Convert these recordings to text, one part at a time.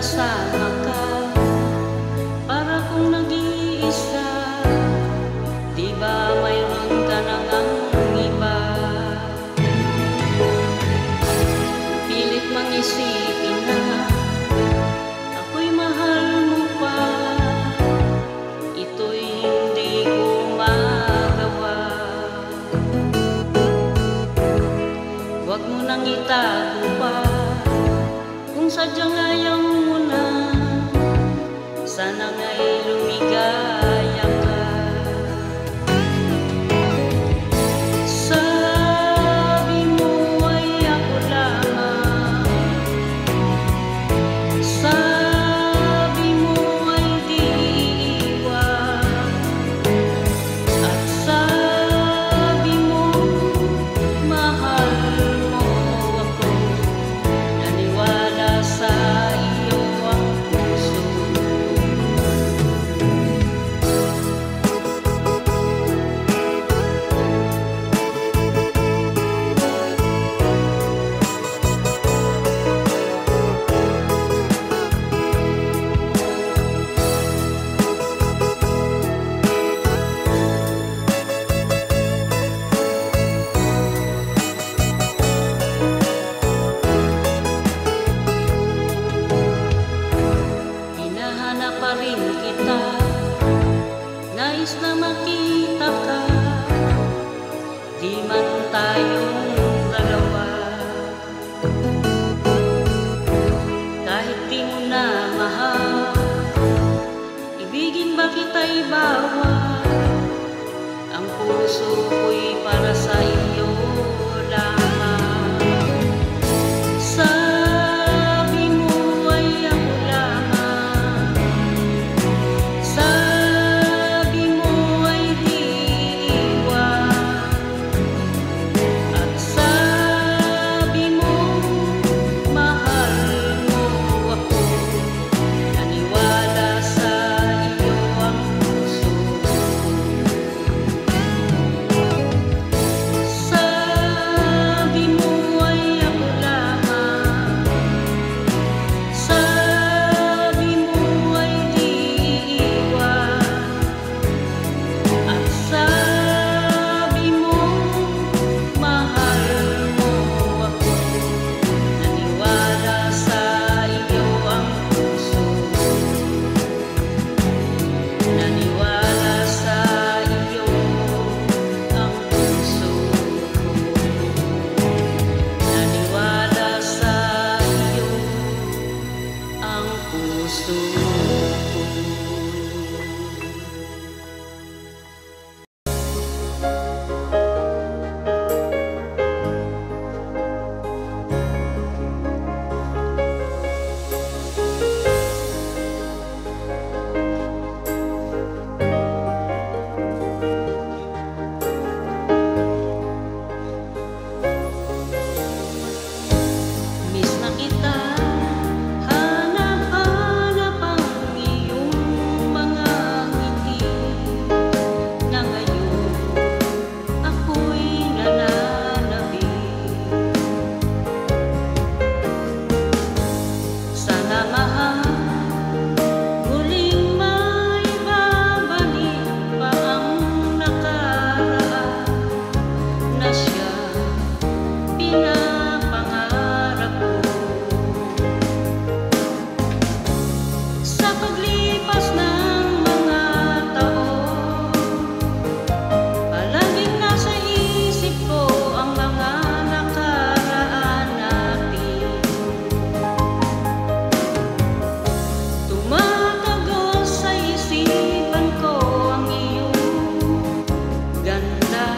kasama ka, para kung nag-iisa, di ba mayroon ka nang ang iba? Pilit mang isipin na ako'y mahal mo pa, ito'y hindi ko magawa. Huwag mo nang itago pa, kung sadyang ayaw mo na, sana nga'y lumigaya ka. Sabi mo ay ako lamang, sabi mo ay di iiwan, at sabi mo mahal mo ako. Naniwala sa iyo ang puso. Hinahanap pa rin kita, nais na makita ka, di man tayong dalawa. Kahit di mo na mahal, ibigin ba kita'y bawal? Ang puso ko'y para sa iyo lamang. Sabi mo ay ako lamang, sabi mo ay di iwan, at sabi mo mahal mo ako. Naniwala sa iyo ang puso. Sabi mo ay ako lamang, sabi mo ay di iwan, at sabi mo mahal mo ako. Naniwala sa iyo ang puso. Naniwala sa iyo ang puso ko. Naniwala sa iyo ang puso ko. Miss na kita, hanap-hanap ang iyong mga ngiti, na ngayon ako'y nananabik. Sana mahal, muling maibabalik pa ang nakaraan, na siya pinapangarap ko. Sa paglipas ng mga taon, palaging nasa isip ko ang mga nakaraan natin. Tumatago sa isipan ko ang iyong ganda,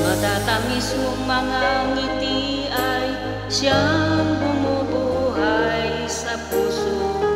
matatamis mong mga ngiti ay siyang bumubuhay sa puso ko.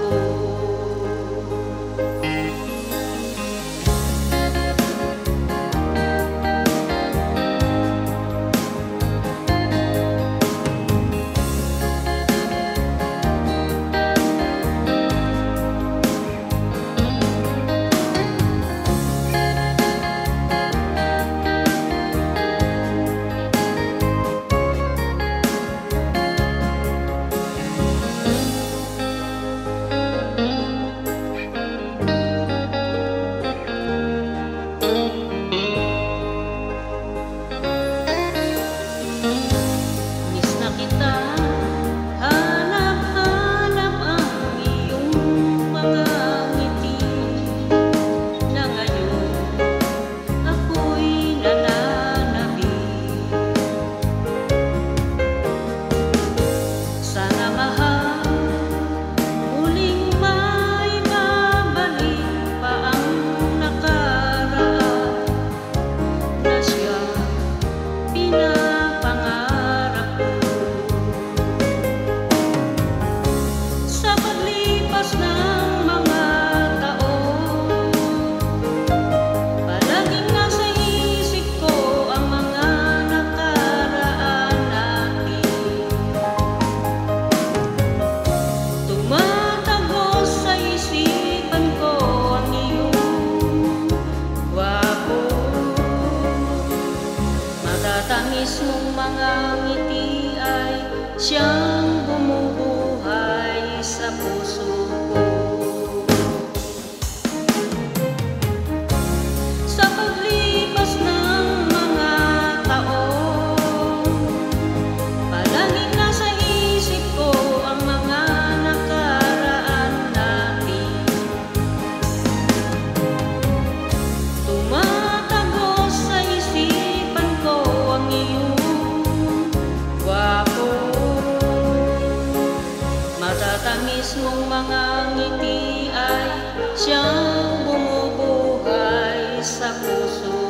Matatangis mong mga ngiti ay siyang bumubuhay sa puso ko. Sa paglipas ng mga taon, palaging nasa isip ko ang mga nakaraan natin. Tumatagos sa isipan ko ang iyong gwapo. Matatangis mong mga ngiti ay siyang bumubuhay sa puso